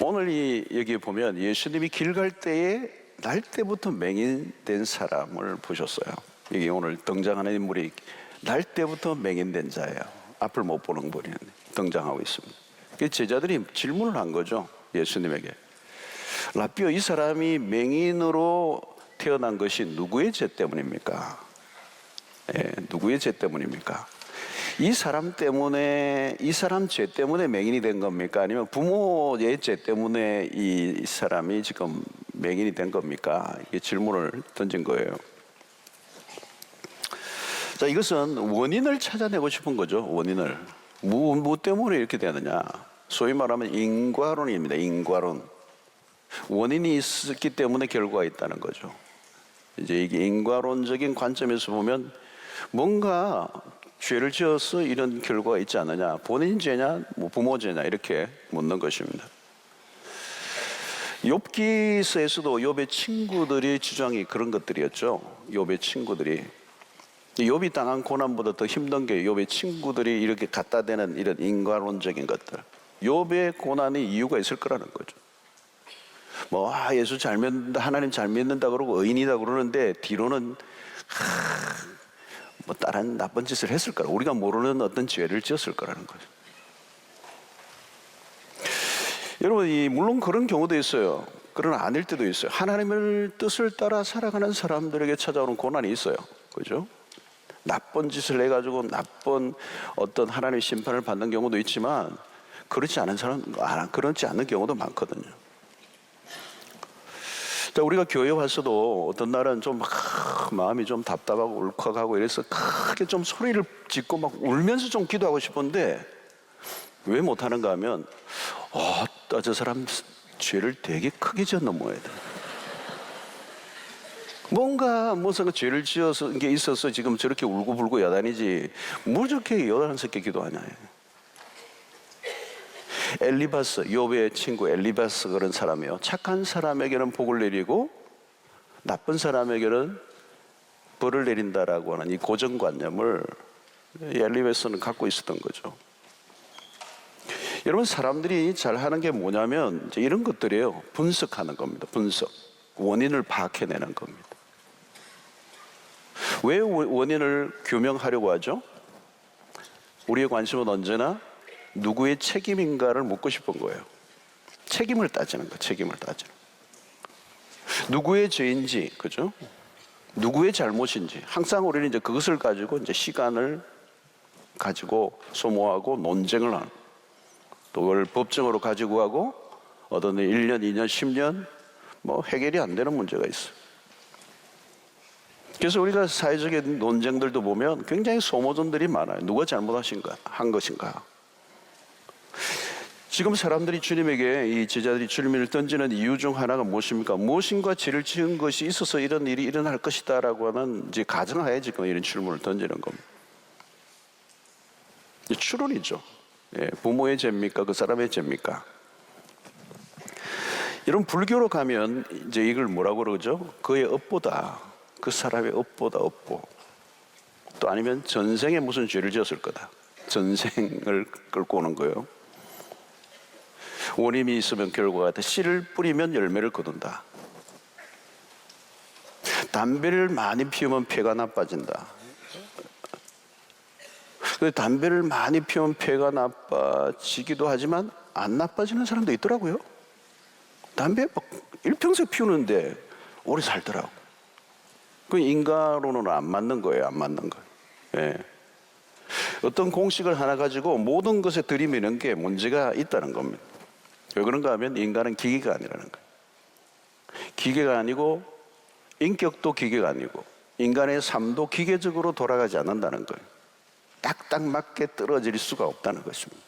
오늘 여기 보면 예수님이 길 갈 때에 날 때부터 맹인된 사람을 보셨어요. 여기 오늘 등장하는 인물이 날 때부터 맹인된 자예요. 앞을 못 보는 분이 등장하고 있습니다. 제자들이 질문을 한 거죠. 예수님에게. 라삐어, 이 사람이 맹인으로 태어난 것이 누구의 죄 때문입니까? 누구의 죄 때문입니까? 이 사람 때문에, 이 사람 죄 때문에 맹인이 된 겁니까? 아니면 부모의 죄 때문에 이 사람이 지금 맹인이 된 겁니까? 이게 질문을 던진 거예요. 자, 이것은 원인을 찾아내고 싶은 거죠. 원인을. 뭐 때문에 이렇게 되느냐? 소위 말하면 인과론입니다. 인과론. 원인이 있었기 때문에 결과가 있다는 거죠. 이제 이게 인과론적인 관점에서 보면 뭔가 죄를 지어서 이런 결과가 있지 않느냐, 본인 죄냐, 뭐 부모 죄냐, 이렇게 묻는 것입니다. 욥기서에서도 욥의 친구들의 주장이 그런 것들이었죠. 욥의 친구들이, 욥이 당한 고난보다 더 힘든 게 욥의 친구들이 이렇게 갖다 대는 이런 인과론적인 것들. 욥의 고난이 이유가 있을 거라는 거죠. 예수 잘 믿는다, 하나님 잘 믿는다 그러고 의인이다 그러는데 뒤로는 다른 나쁜 짓을 했을 거라, 우리가 모르는 어떤 죄를 지었을 거라는 거죠. 여러분, 물론 그런 경우도 있어요. 그러나 아닐 때도 있어요. 하나님의 뜻을 따라 살아가는 사람들에게 찾아오는 고난이 있어요. 그죠? 나쁜 짓을 해가지고 나쁜 어떤 하나님의 심판을 받는 경우도 있지만, 그렇지 않은 경우도 많거든요. 우리가 교회 와서도 어떤 날은 좀 마음이 좀 답답하고 울컥하고 이래서 크게 좀 소리를 짓고 막 울면서 좀 기도하고 싶은데 왜 못하는가 하면 저 사람 죄를 되게 크게 지었나 뭐야. 뭔가 무슨 죄를 지어서 게 있어서 지금 저렇게 울고불고 야단이지 뭐 저렇게 여단스럽게 기도하냐. 엘리바스, 욥의 친구 엘리바스 그런 사람이요. 착한 사람에게는 복을 내리고 나쁜 사람에게는 벌을 내린다라고 하는 이 고정관념을 엘리바스는 갖고 있었던 거죠. 여러분, 사람들이 잘하는 게 뭐냐면 이제 이런 것들이에요. 분석하는 겁니다. 분석. 원인을 파악해내는 겁니다. 왜 원인을 규명하려고 하죠? 우리의 관심은 언제나 누구의 책임인가를 묻고 싶은 거예요. 책임을 따지는 거, 책임을 따지는 거. 누구의 죄인지, 그죠? 누구의 잘못인지. 항상 우리는 이제 그것을 가지고 이제 시간을 가지고 소모하고 논쟁을 하는. 또 그걸 법정으로 가지고 가고 어떤 1년, 2년, 10년 해결이 안 되는 문제가 있어요. 그래서 우리가 사회적인 논쟁들도 보면 굉장히 소모전들이 많아요. 누가 한 것인가. 지금 사람들이 주님에게, 이 제자들이 주님을 던지는 이유 중 하나가 무엇입니까? 무엇인가 죄를 지은 것이 있어서 이런 일이 일어날 것이다 라고 하는 이제 가정하에 지금 이런 질문을 던지는 겁니다. 추론이죠. 부모의 죄입니까? 그 사람의 죄입니까? 이런 불교로 가면 이제 이걸 뭐라고 그러죠? 그의 업보다, 그 사람의 업보다 업보. 또 아니면 전생에 무슨 죄를 지었을 거다. 전생을 끌고 오는 거예요. 원인이 있으면 결과가 같아. 씨를 뿌리면 열매를 거둔다. 담배를 많이 피우면 폐가 나빠진다. 담배를 많이 피우면 폐가 나빠지기도 하지만 안 나빠지는 사람도 있더라고요. 담배 일평생 피우는데 오래 살더라고. 그 인과론은 안 맞는 거예요. 안 맞는 거. 어떤 공식을 하나 가지고 모든 것에 들이미는 게 문제가 있다는 겁니다. 왜 그런가 하면 인간은 기계가 아니라는 거예요. 기계가 아니고 인격도 기계가 아니고 인간의 삶도 기계적으로 돌아가지 않는다는 거예요. 딱딱 맞게 떨어질 수가 없다는 것입니다.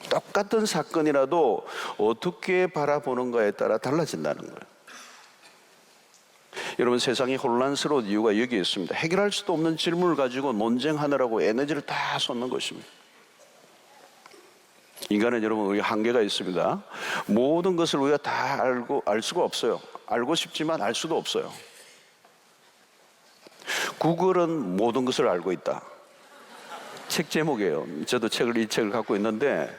똑같은 사건이라도 어떻게 바라보는가에 따라 달라진다는 거예요. 여러분, 세상이 혼란스러운 이유가 여기에 있습니다. 해결할 수도 없는 질문을 가지고 논쟁하느라고 에너지를 다 쏟는 것입니다. 인간은 여러분, 우리 한계가 있습니다. 모든 것을 우리가 다 알 수가 없어요. 알고 싶지만 알 수도 없어요. 구글은 모든 것을 알고 있다. 책 제목이에요. 저도 이 책을 갖고 있는데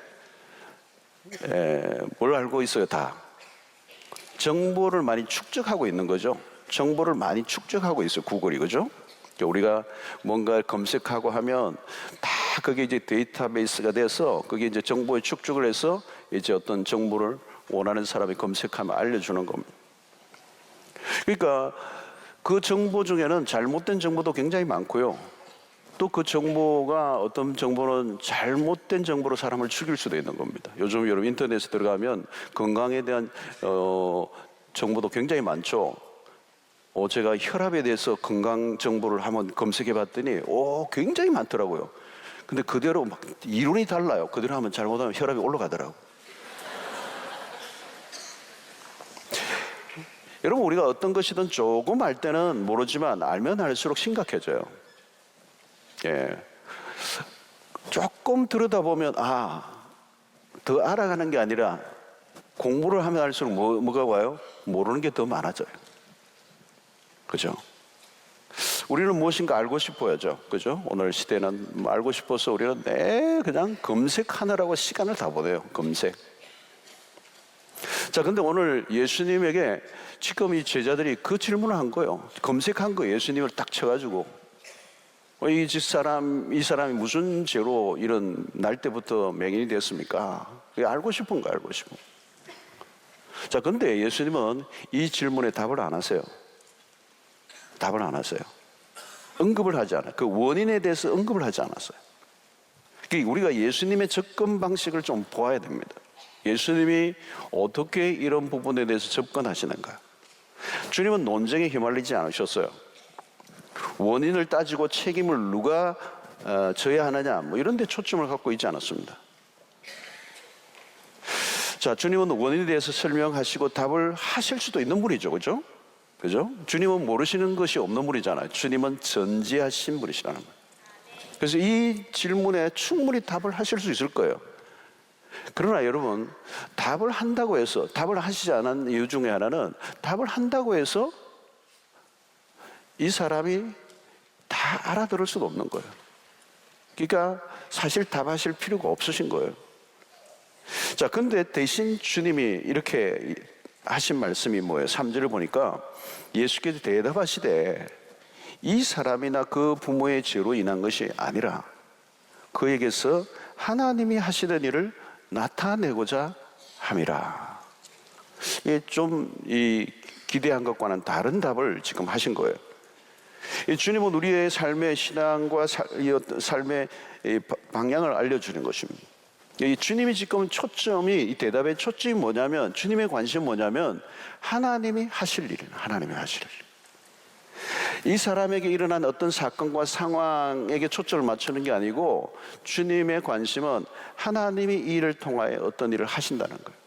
뭘 알고 있어요? 다 정보를 많이 축적하고 있는 거죠. 정보를 많이 축적하고 있어요. 구글이, 그죠? 우리가 뭔가 검색하고 하면 다 그게 이제 데이터베이스가 돼서 그게 이제 정보에 축적을 해서 이제 어떤 정보를 원하는 사람이 검색하면 알려주는 겁니다. 그러니까 그 정보 중에는 잘못된 정보도 굉장히 많고요. 또 그 정보가 어떤 정보는 잘못된 정보로 사람을 죽일 수도 있는 겁니다. 요즘 여러분 인터넷에 들어가면 건강에 대한 정보도 굉장히 많죠. 제가 혈압에 대해서 건강 정보를 한번 검색해 봤더니 굉장히 많더라고요. 근데 그대로 막 이론이 달라요. 그대로 하면 잘못하면 혈압이 올라가더라고요. 여러분, 우리가 어떤 것이든 조금 알 때는 모르지만 알면 알수록 심각해져요. 조금 들여다보면 더 알아가는 게 아니라 공부를 하면 할수록 뭐가 와요? 모르는 게 더 많아져요. 그죠? 우리는 무엇인가 알고 싶어야죠. 그죠? 오늘 시대는 알고 싶어서 우리는 그냥 검색하느라고 시간을 다 보내요. 검색. 자, 근데 오늘 예수님에게 지금 이 제자들이 그 질문을 한 거예요. 검색한 거 예수님을 딱 쳐가지고 이 사람이 무슨 죄로 이런 날 때부터 맹인이 됐습니까? 알고 싶은 거 알고 싶은 거. 자, 근데 예수님은 이 질문에 답을 안 하세요. 답을 안 하세요. 언급을 하지 않아요. 그 원인에 대해서 언급을 하지 않았어요. 그러니까 우리가 예수님의 접근 방식을 좀 보아야 됩니다. 예수님이 어떻게 이런 부분에 대해서 접근하시는가. 주님은 논쟁에 휘말리지 않으셨어요. 원인을 따지고 책임을 누가 져야 하느냐 이런 데 초점을 갖고 있지 않았습니다. 자, 주님은 원인에 대해서 설명하시고 답을 하실 수도 있는 분이죠. 그죠? 그죠? 주님은 모르시는 것이 없는 분이잖아요. 주님은 전지하신 분이시라는 거예요. 그래서 이 질문에 충분히 답을 하실 수 있을 거예요. 그러나 여러분, 답을 한다고 해서, 답을 하시지 않은 이유 중에 하나는 답을 한다고 해서 이 사람이 다 알아들을 수도 없는 거예요. 그러니까 사실 답하실 필요가 없으신 거예요. 자, 근데 대신 주님이 이렇게 하신 말씀이 뭐예요? 3절을 보니까 예수께서 대답하시되 이 사람이나 그 부모의 죄로 인한 것이 아니라 그에게서 하나님이 하시던 일을 나타내고자 함이라. 이게 좀 기대한 것과는 다른 답을 지금 하신 거예요. 주님은 우리의 삶의 신앙과 삶의 방향을 알려주는 것입니다. 주님이 지금 이 대답의 초점이 뭐냐면, 주님의 관심은 뭐냐면 하나님이 하실 일이에요. 하나님이 하실 일. 이 사람에게 일어난 어떤 사건과 상황에게 초점을 맞추는 게 아니고 주님의 관심은 하나님이 이 일을 통하여 어떤 일을 하신다는 거예요.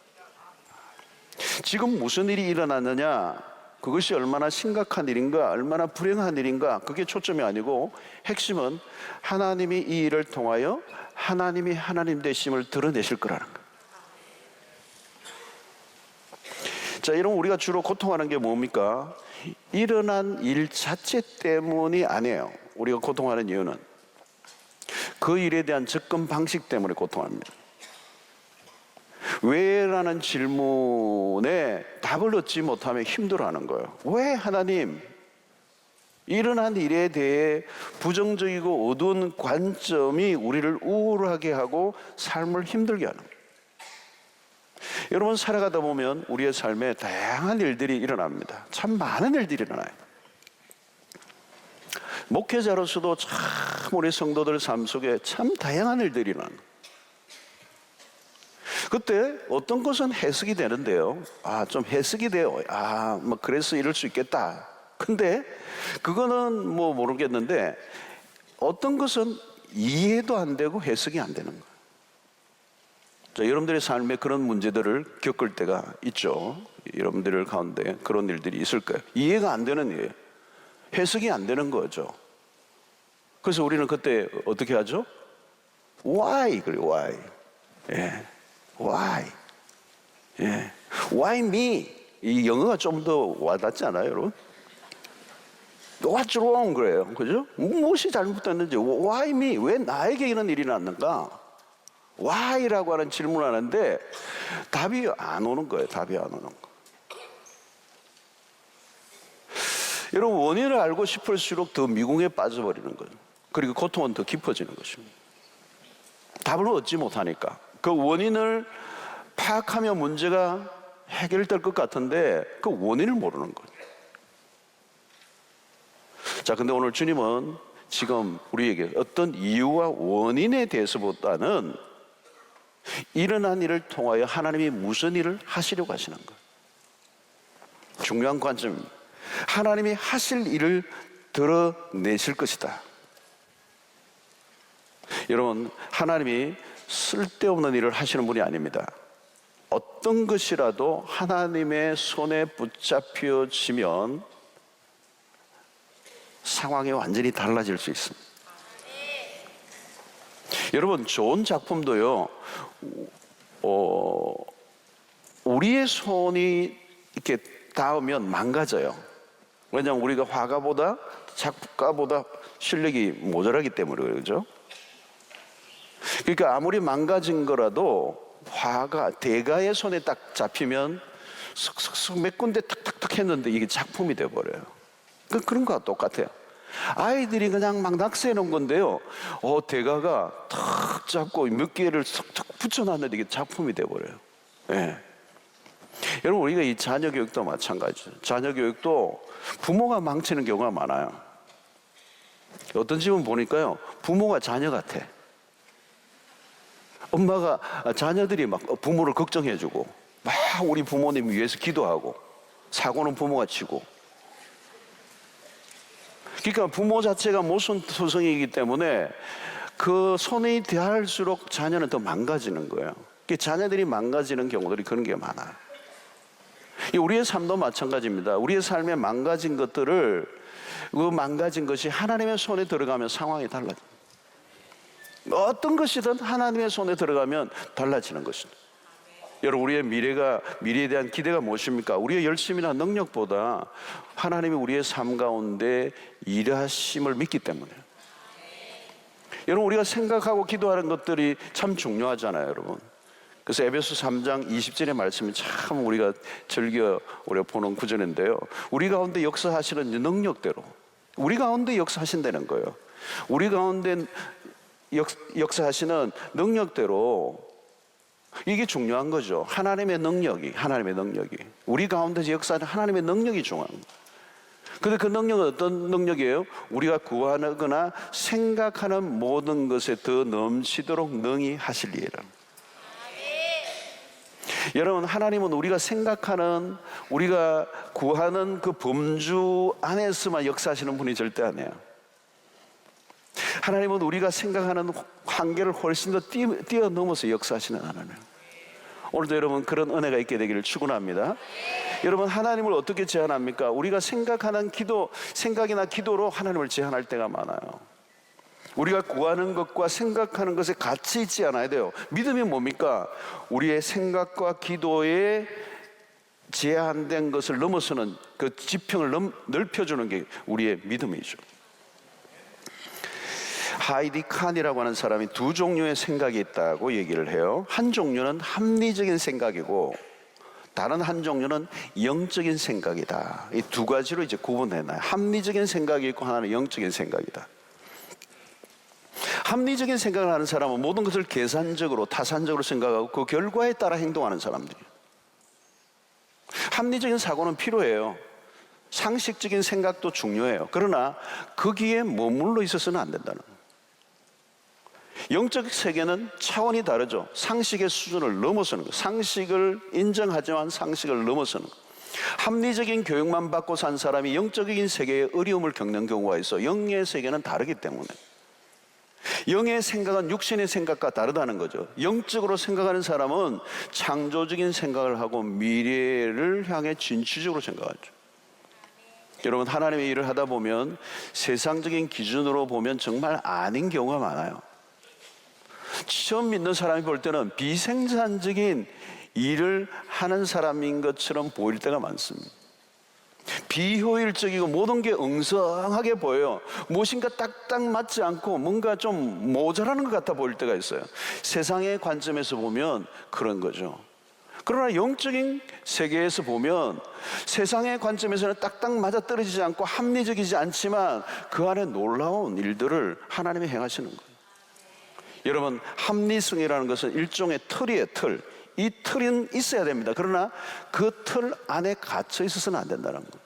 지금 무슨 일이 일어났느냐, 그것이 얼마나 심각한 일인가, 얼마나 불행한 일인가, 그게 초점이 아니고 핵심은 하나님이 이 일을 통하여 하나님이 하나님 되심을 드러내실 거라는 거예요. 자, 여러분, 우리가 주로 고통하는 게 뭡니까? 일어난 일 자체 때문이 아니에요. 우리가 고통하는 이유는 그 일에 대한 접근 방식 때문에 고통합니다. 왜라는 질문에 답을 얻지 못하면 힘들어하는 거예요. 왜 하나님, 일어난 일에 대해 부정적이고 어두운 관점이 우리를 우울하게 하고 삶을 힘들게 하는 거예요. 여러분, 살아가다 보면 우리의 삶에 다양한 일들이 일어납니다. 참 많은 일들이 일어나요. 목회자로서도 참 우리 성도들 삶 속에 참 다양한 일들이 일어나요. 그때 어떤 것은 해석이 되는데요. 좀 해석이 돼요. 그래서 이럴 수 있겠다. 근데 그거는 모르겠는데 어떤 것은 이해도 안 되고 해석이 안 되는 거예요. 자, 여러분들의 삶에 그런 문제들을 겪을 때가 있죠. 여러분들 가운데 그런 일들이 있을 거예요. 이해가 안 되는 일이에요. 해석이 안 되는 거죠. 그래서 우리는 그때 어떻게 하죠? Why? 그래요. Why? Why? Why me? 이 영어가 좀 더 와닿지 않아요, 여러분? What's wrong? 그래요. 그죠? 무엇이 잘못됐는지. Why me? 왜 나에게 이런 일이 났는가? Why라고 하는 질문을 하는데 답이 안 오는 거예요. 답이 안 오는 거. 여러분, 원인을 알고 싶을수록 더 미궁에 빠져버리는 거예요. 그리고 고통은 더 깊어지는 것입니다. 답을 얻지 못하니까. 그 원인을 파악하면 문제가 해결될 것 같은데 그 원인을 모르는 거예요. 자, 근데 오늘 주님은 지금 우리에게 어떤 이유와 원인에 대해서보다는 일어난 일을 통하여 하나님이 무슨 일을 하시려고 하시는 거예요. 중요한 관점입니다. 하나님이 하실 일을 드러내실 것이다. 여러분, 하나님이 쓸데없는 일을 하시는 분이 아닙니다. 어떤 것이라도 하나님의 손에 붙잡혀지면 상황이 완전히 달라질 수 있습니다. 여러분, 좋은 작품도요, 우리의 손이 이렇게 닿으면 망가져요. 왜냐하면 우리가 화가보다 작가보다 실력이 모자라기 때문에 그러죠. 그러니까 아무리 망가진 거라도 대가의 손에 딱 잡히면 슥슥슥 몇 군데 탁탁탁 했는데 이게 작품이 돼버려요. 그런 거와 똑같아요. 아이들이 그냥 막 낙서해 놓은 건데요, 대가가 탁 잡고 몇 개를 탁탁 붙여놨는데 이게 작품이 돼버려요. 네. 여러분, 우리가 이 자녀 교육도 마찬가지죠. 자녀 교육도 부모가 망치는 경우가 많아요. 어떤 집은 보니까요, 부모가 자녀 같아. 엄마가 자녀들이 막 부모를 걱정해주고 막 우리 부모님 위해서 기도하고 사고는 부모가 치고. 그러니까 부모 자체가 모순토성이기 때문에 그 손이 닿을수록 자녀는 더 망가지는 거예요. 자녀들이 망가지는 경우들이 그런 게 많아요. 우리의 삶도 마찬가지입니다. 우리의 삶에 망가진 것들을, 그 망가진 것이 하나님의 손에 들어가면 상황이 달라져요. 어떤 것이든 하나님의 손에 들어가면 달라지는 것입니다. 여러분, 우리의 미래에 대한 기대가 무엇입니까? 우리의 열심이나 능력보다 하나님이 우리의 삶 가운데 일하심을 믿기 때문에요. 여러분, 우리가 생각하고 기도하는 것들이 참 중요하잖아요, 여러분. 그래서 에베소 3장 20절의 말씀이 참 우리가 즐겨 우리가 보는 구절인데요, 우리 가운데 역사하시는 능력대로 우리 가운데 역사하신다는 거예요. 우리 가운데 역사하시는 능력대로, 이게 중요한 거죠. 하나님의 능력이 우리 가운데서 역사하는 하나님의 능력이 중요한 거예요. 그런데 그 능력은 어떤 능력이에요? 우리가 구하거나 생각하는 모든 것에 더 넘치도록 능히 하실 일이라. 여러분, 하나님은 우리가 생각하는, 우리가 구하는 그 범주 안에서만 역사하시는 분이 절대 아니에요. 하나님은 우리가 생각하는 한계를 훨씬 더 뛰어넘어서 역사하시는 하나님. 오늘도 여러분, 그런 은혜가 있게 되기를 축원합니다. 여러분, 하나님을 어떻게 제한합니까? 우리가 생각하는 생각이나 기도로 하나님을 제한할 때가 많아요. 우리가 구하는 것과 생각하는 것에 같이 있지 않아야 돼요. 믿음이 뭡니까? 우리의 생각과 기도에 제한된 것을 넘어서는 그 지평을 넓혀주는 게 우리의 믿음이죠. 하이디 칸이라고 하는 사람이 두 종류의 생각이 있다고 얘기를 해요. 한 종류는 합리적인 생각이고 다른 한 종류는 영적인 생각이다. 이 두 가지로 이제 구분해놔요. 합리적인 생각이 있고 하나는 영적인 생각이다. 합리적인 생각을 하는 사람은 모든 것을 계산적으로, 타산적으로 생각하고 그 결과에 따라 행동하는 사람들이에요. 합리적인 사고는 필요해요. 상식적인 생각도 중요해요. 그러나 거기에 머물러 있어서는 안 된다는 거예요. 영적 세계는 차원이 다르죠. 상식의 수준을 넘어서는 거예요. 상식을 인정하지만 상식을 넘어서는 거예요. 합리적인 교육만 받고 산 사람이 영적인 세계에 어려움을 겪는 경우가 있어. 영의 세계는 다르기 때문에. 영의 생각은 육신의 생각과 다르다는 거죠. 영적으로 생각하는 사람은 창조적인 생각을 하고 미래를 향해 진취적으로 생각하죠. 여러분, 하나님의 일을 하다 보면 세상적인 기준으로 보면 정말 아닌 경우가 많아요. 처음 믿는 사람이 볼 때는 비생산적인 일을 하는 사람인 것처럼 보일 때가 많습니다. 비효율적이고 모든 게 엉성하게 보여요. 무엇인가 딱딱 맞지 않고 뭔가 좀 모자라는 것 같아 보일 때가 있어요. 세상의 관점에서 보면 그런 거죠. 그러나 영적인 세계에서 보면 세상의 관점에서는 딱딱 맞아떨어지지 않고 합리적이지 않지만 그 안에 놀라운 일들을 하나님이 행하시는 거예요. 여러분, 합리성이라는 것은 일종의 틀이에요. 틀. 이 틀은 있어야 됩니다. 그러나 그 틀 안에 갇혀 있어서는 안 된다는 거예요.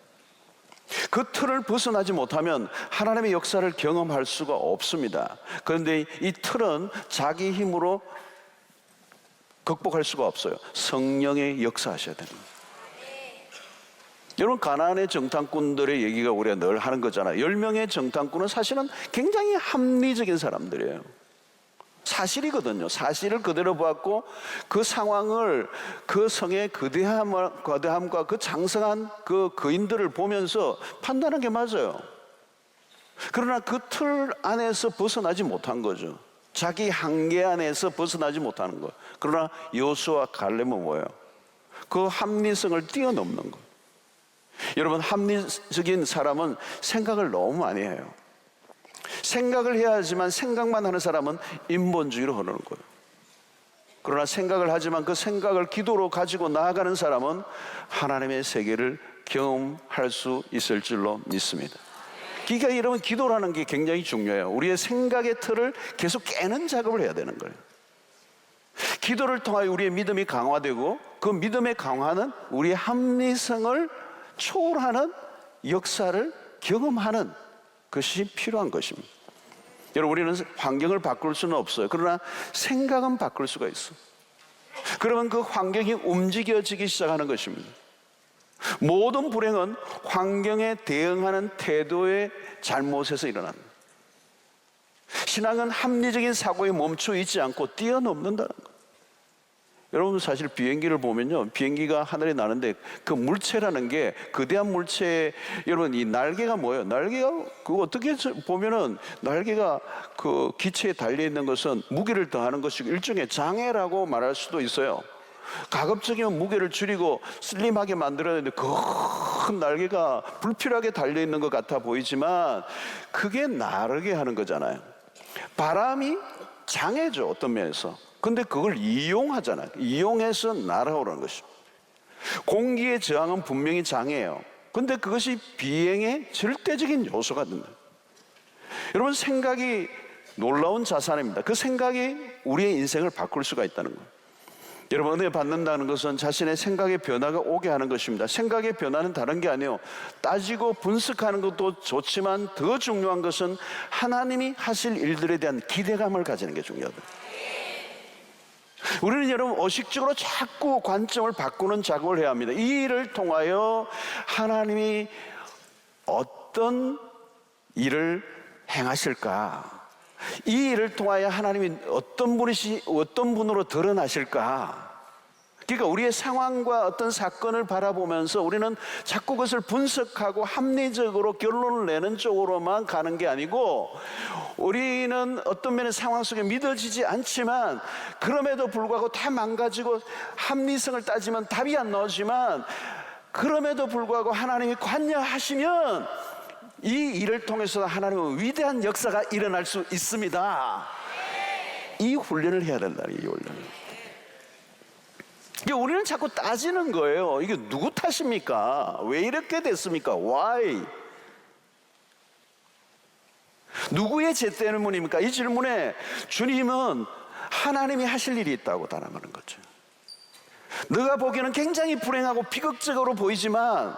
그 틀을 벗어나지 못하면 하나님의 역사를 경험할 수가 없습니다. 그런데 이 틀은 자기 힘으로 극복할 수가 없어요. 성령의 역사하셔야 됩니다. 여러분, 가나안의 정탐꾼들의 얘기가 우리가 늘 하는 거잖아요. 10명의 정탐꾼은 사실은 굉장히 합리적인 사람들이에요. 사실이거든요. 사실을 그대로 보았고 그 상황을, 그 성의 거대함과 그 장성한 그 거인들을 보면서 판단한 게 맞아요. 그러나 그 틀 안에서 벗어나지 못한 거죠. 자기 한계 안에서 벗어나지 못하는 거예요. 그러나 여호수아와 갈렙은 뭐예요? 그 합리성을 뛰어넘는 거예요. 여러분, 합리적인 사람은 생각을 너무 많이 해요. 생각을 해야 하지만 생각만 하는 사람은 인본주의로 흐르는 거예요. 그러나 생각을 하지만 그 생각을 기도로 가지고 나아가는 사람은 하나님의 세계를 경험할 수 있을 줄로 믿습니다. 그러니까 여러분, 기도라는 게 굉장히 중요해요. 우리의 생각의 틀을 계속 깨는 작업을 해야 되는 거예요. 기도를 통하여 우리의 믿음이 강화되고 그 믿음의 강화는 우리의 합리성을 초월하는 역사를 경험하는 것이 필요한 것입니다. 여러분, 우리는 환경을 바꿀 수는 없어요. 그러나 생각은 바꿀 수가 있어. 그러면 그 환경이 움직여지기 시작하는 것입니다. 모든 불행은 환경에 대응하는 태도의 잘못에서 일어납니다. 신앙은 합리적인 사고에 멈춰 있지 않고 뛰어넘는다는 거예요. 여러분, 사실 비행기를 보면요, 비행기가 하늘에 나는데 그 물체라는 게 거대한 물체, 여러분, 이 날개가 뭐예요? 날개가 그 어떻게 보면은 날개가 그 기체에 달려 있는 것은 무게를 더하는 것이고 일종의 장애라고 말할 수도 있어요. 가급적이면 무게를 줄이고 슬림하게 만들어야 되는데 큰 날개가 불필요하게 달려 있는 것 같아 보이지만 그게 나르게 하는 거잖아요. 바람이 장애죠, 어떤 면에서. 근데 그걸 이용하잖아요. 이용해서 날아오라는 것이죠. 공기의 저항은 분명히 장애예요. 근데 그것이 비행의 절대적인 요소가 된다. 여러분, 생각이 놀라운 자산입니다. 그 생각이 우리의 인생을 바꿀 수가 있다는 거예요. 여러분, 은혜 받는다는 것은 자신의 생각의 변화가 오게 하는 것입니다. 생각의 변화는 다른 게 아니에요. 따지고 분석하는 것도 좋지만 더 중요한 것은 하나님이 하실 일들에 대한 기대감을 가지는 게 중요하다. 우리는 여러분, 의식적으로 자꾸 관점을 바꾸는 작업을 해야 합니다. 이 일을 통하여 하나님이 어떤 일을 행하실까? 이 일을 통하여 하나님이 어떤 분으로 드러나실까? 그러니까 우리의 상황과 어떤 사건을 바라보면서 우리는 자꾸 그것을 분석하고 합리적으로 결론을 내는 쪽으로만 가는 게 아니고, 우리는 어떤 면의 상황 속에 믿어지지 않지만 그럼에도 불구하고 다 망가지고 합리성을 따지면 답이 안 나오지만 그럼에도 불구하고 하나님이 관여하시면 이 일을 통해서 하나님은 위대한 역사가 일어날 수 있습니다. 이 훈련을 해야 된다. 이 훈련을. 우리는 자꾸 따지는 거예요. 이게 누구 탓입니까? 왜 이렇게 됐습니까? Why? 누구의 죄 때문입니까? 이 질문에 주님은 하나님이 하실 일이 있다고 단언하는 거죠. 너가 보기에는 굉장히 불행하고 비극적으로 보이지만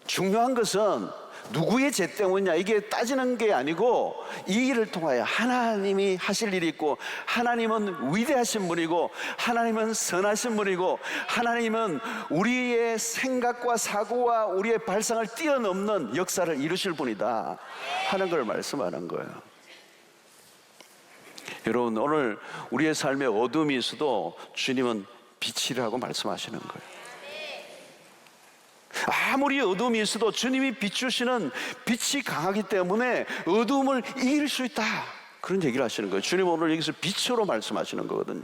중요한 것은 누구의 죄 때문이냐, 이게 따지는 게 아니고 이 일을 통하여 하나님이 하실 일이 있고, 하나님은 위대하신 분이고 하나님은 선하신 분이고 하나님은 우리의 생각과 사고와 우리의 발상을 뛰어넘는 역사를 이루실 분이다 하는 걸 말씀하는 거예요. 여러분, 오늘 우리의 삶에 어둠이 있어도 주님은 빛이라고 말씀하시는 거예요. 아무리 어둠이 있어도 주님이 비추시는 빛이 강하기 때문에 어둠을 이길 수 있다, 그런 얘기를 하시는 거예요. 주님 오늘 여기서 빛으로 말씀하시는 거거든요.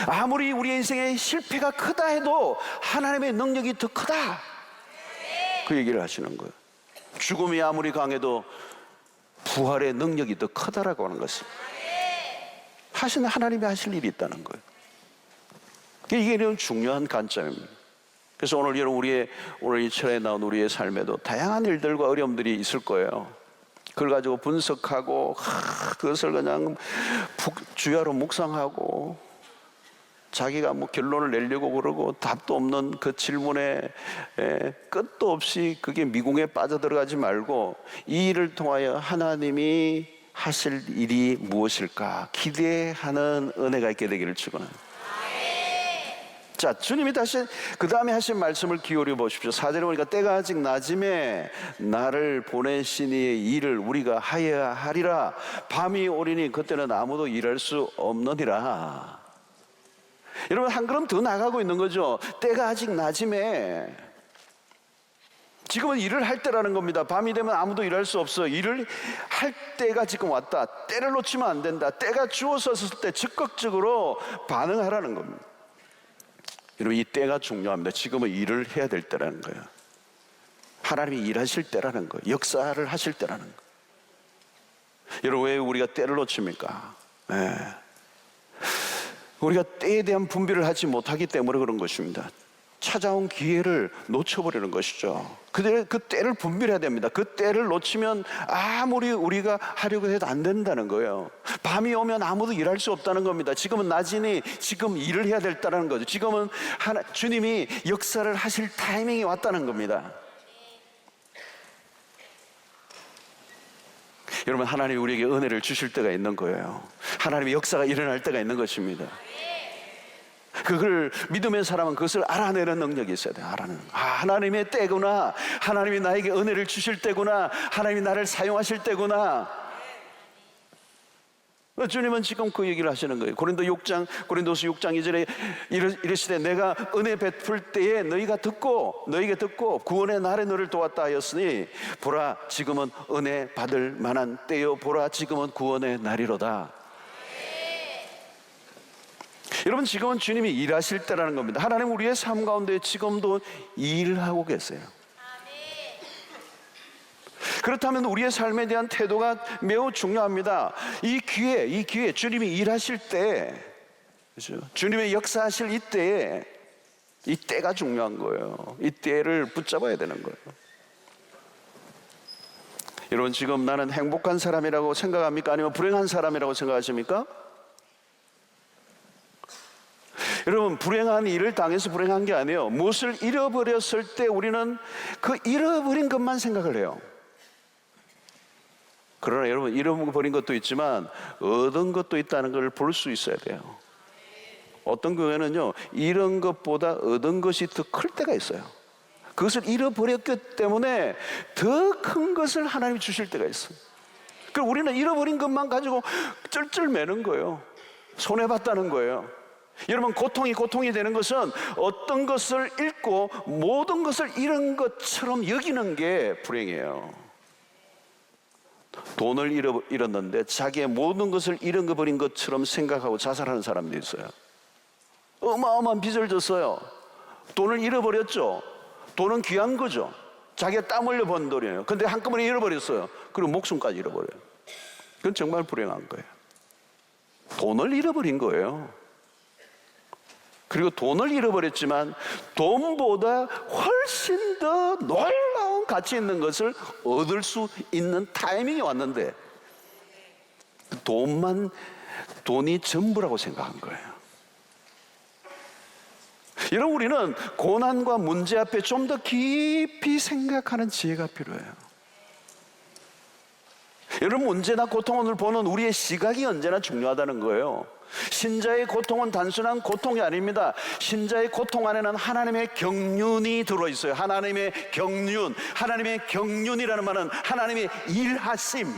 아무리 우리의 인생의 실패가 크다 해도 하나님의 능력이 더 크다, 그 얘기를 하시는 거예요. 죽음이 아무리 강해도 부활의 능력이 더 크다라고 하는 것입니다. 하시는 하나님이 하실 일이 있다는 거예요. 이게 이런 중요한 관점입니다. 그래서 오늘 여러분 오늘 이 철에 나온 우리의 삶에도 다양한 일들과 어려움들이 있을 거예요. 그걸 가지고 분석하고 그것을 그냥 주야로 묵상하고 자기가 뭐 결론을 내려고 그러고 답도 없는 그 질문에 끝도 없이 그게 미궁에 빠져들어가지 말고 이 일을 통하여 하나님이 하실 일이 무엇일까 기대하는 은혜가 있게 되기를 축원합니다. 자, 주님이 다시 그 다음에 하신 말씀을 기울여 보십시오. 4절에 보니까 때가 아직 낮음에 나를 보내신 이의 일을 우리가 하여야 하리라. 밤이 오리니 그때는 아무도 일할 수 없느니라. 여러분, 한 걸음 더 나가고 있는 거죠. 때가 아직 낮음에, 지금은 일을 할 때라는 겁니다. 밤이 되면 아무도 일할 수 없어. 일을 할 때가 지금 왔다. 때를 놓치면 안 된다. 때가 주어졌을 때 적극적으로 반응하라는 겁니다. 여러분, 이 때가 중요합니다. 지금은 일을 해야 될 때라는 거예요. 하나님이 일하실 때라는 거예요. 역사를 하실 때라는 거예요. 여러분, 왜 우리가 때를 놓칩니까? 우리가 때에 대한 분별을 하지 못하기 때문에 그런 것입니다. 찾아온 기회를 놓쳐버리는 것이죠. 그 때를 분별해야 됩니다. 그 때를 놓치면 아무리 우리가 하려고 해도 안 된다는 거예요. 밤이 오면 아무도 일할 수 없다는 겁니다. 지금은 낮이니 지금 일을 해야 된다는 거죠. 지금은 주님이 역사를 하실 타이밍이 왔다는 겁니다. 여러분, 하나님이 우리에게 은혜를 주실 때가 있는 거예요. 하나님의 역사가 일어날 때가 있는 것입니다. 그걸 믿음의 사람은 그것을 알아내는 능력이 있어야 돼요. 알아내는 거. 하나님의 때구나. 하나님이 나에게 은혜를 주실 때구나. 하나님이 나를 사용하실 때구나. 주님은 지금 그 얘기를 하시는 거예요. 고린도서 6장 2절에 이르시되 내가 은혜 베풀 때에 너희에게 듣고 구원의 날에 너를 도왔다 하였으니 보라 지금은 은혜 받을 만한 때요 보라 지금은 구원의 날이로다. 여러분, 지금은 주님이 일하실 때라는 겁니다. 하나님 우리의 삶 가운데 지금도 일하고 계세요. 그렇다면 우리의 삶에 대한 태도가 매우 중요합니다. 이 기회, 주님이 일하실 때, 그렇죠? 주님의 역사하실 이때에, 이 때가 중요한 거예요. 이 때를 붙잡아야 되는 거예요. 여러분, 지금 나는 행복한 사람이라고 생각합니까? 아니면 불행한 사람이라고 생각하십니까? 여러분, 불행한 일을 당해서 불행한 게 아니에요. 무엇을 잃어버렸을 때 우리는 그 잃어버린 것만 생각을 해요. 그러나 여러분, 잃어버린 것도 있지만 얻은 것도 있다는 걸 볼 수 있어야 돼요. 어떤 경우에는요, 잃은 것보다 얻은 것이 더 클 때가 있어요. 그것을 잃어버렸기 때문에 더 큰 것을 하나님이 주실 때가 있어요. 그럼 우리는 잃어버린 것만 가지고 쩔쩔매는 거예요. 손해봤다는 거예요. 여러분, 고통이 되는 것은 어떤 것을 잃고 모든 것을 잃은 것처럼 여기는 게 불행이에요. 돈을 잃었는데 자기의 모든 것을 잃어버린 것처럼 생각하고 자살하는 사람도 있어요. 어마어마한 빚을 졌어요. 돈을 잃어버렸죠. 돈은 귀한 거죠. 자기가 땀 흘려 번 돈이에요. 근데 한꺼번에 잃어버렸어요. 그리고 목숨까지 잃어버려요. 그건 정말 불행한 거예요. 돈을 잃어버린 거예요. 그리고 돈을 잃어버렸지만 돈보다 훨씬 더 놀라운 가치 있는 것을 얻을 수 있는 타이밍이 왔는데 돈이 전부라고 생각한 거예요. 여러분, 우리는 고난과 문제 앞에 좀 더 깊이 생각하는 지혜가 필요해요. 여러분, 문제나 고통을 보는 우리의 시각이 언제나 중요하다는 거예요. 신자의 고통은 단순한 고통이 아닙니다. 신자의 고통 안에는 하나님의 경륜이 들어있어요. 하나님의 경륜이라는 말은 하나님의 일하심,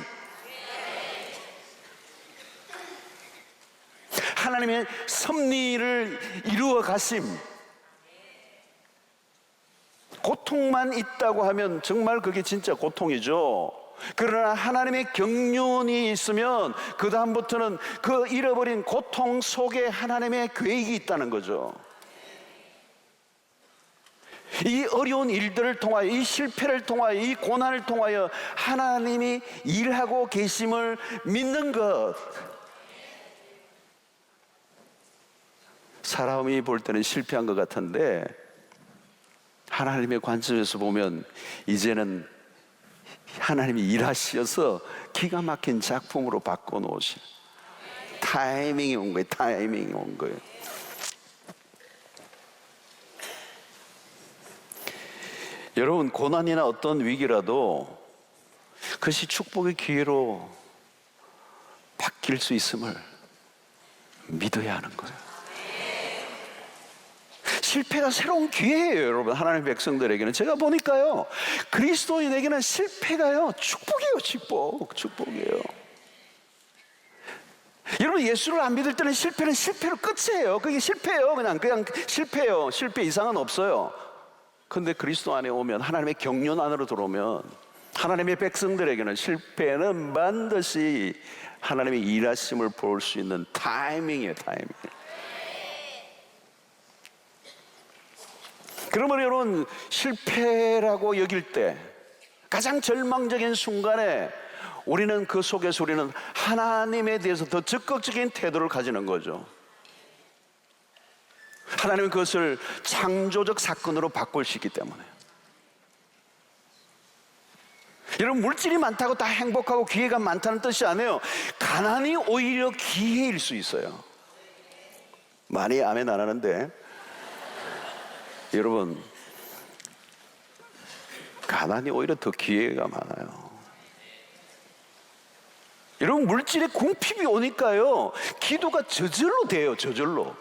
하나님의 섭리를 이루어 가심. 고통만 있다고 하면 정말 그게 진짜 고통이죠. 그러나 하나님의 경륜이 있으면 그 다음부터는 그 잃어버린 고통 속에 하나님의 계획이 있다는 거죠. 이 어려운 일들을 통하여, 이 실패를 통하여, 이 고난을 통하여 하나님이 일하고 계심을 믿는 것. 사람이 볼 때는 실패한 것 같은데 하나님의 관점에서 보면 이제는 하나님이 일하셔서 기가 막힌 작품으로 바꿔놓으신 타이밍이 온 거예요. 타이밍이 온 거예요. 여러분, 고난이나 어떤 위기라도 그것이 축복의 기회로 바뀔 수 있음을 믿어야 하는 거예요. 실패가 새로운 기회예요, 여러분. 하나님의 백성들에게는. 제가 보니까요, 그리스도인에게는 실패가요, 축복이에요. 축복이에요. 여러분, 예수를 안 믿을 때는 실패는 실패로 끝이에요. 그게 실패예요. 그냥 실패예요. 실패 이상은 없어요. 근데 그리스도 안에 오면, 하나님의 경륜 안으로 들어오면 하나님의 백성들에게는 실패는 반드시 하나님의 일하심을 볼 수 있는 타이밍이에요. 타이밍. 그러면 여러분, 실패라고 여길 때 가장 절망적인 순간에 우리는 그 속에서 우리는 하나님에 대해서 더 적극적인 태도를 가지는 거죠. 하나님은 그것을 창조적 사건으로 바꿀 수 있기 때문에. 여러분, 물질이 많다고 다 행복하고 기회가 많다는 뜻이 아니에요. 가난이 오히려 기회일 수 있어요. 많이 아멘 안 하는데, 여러분, 가난이 오히려 더 기회가 많아요. 여러분, 물질의 궁핍이 오니까요, 기도가 저절로 돼요. 저절로.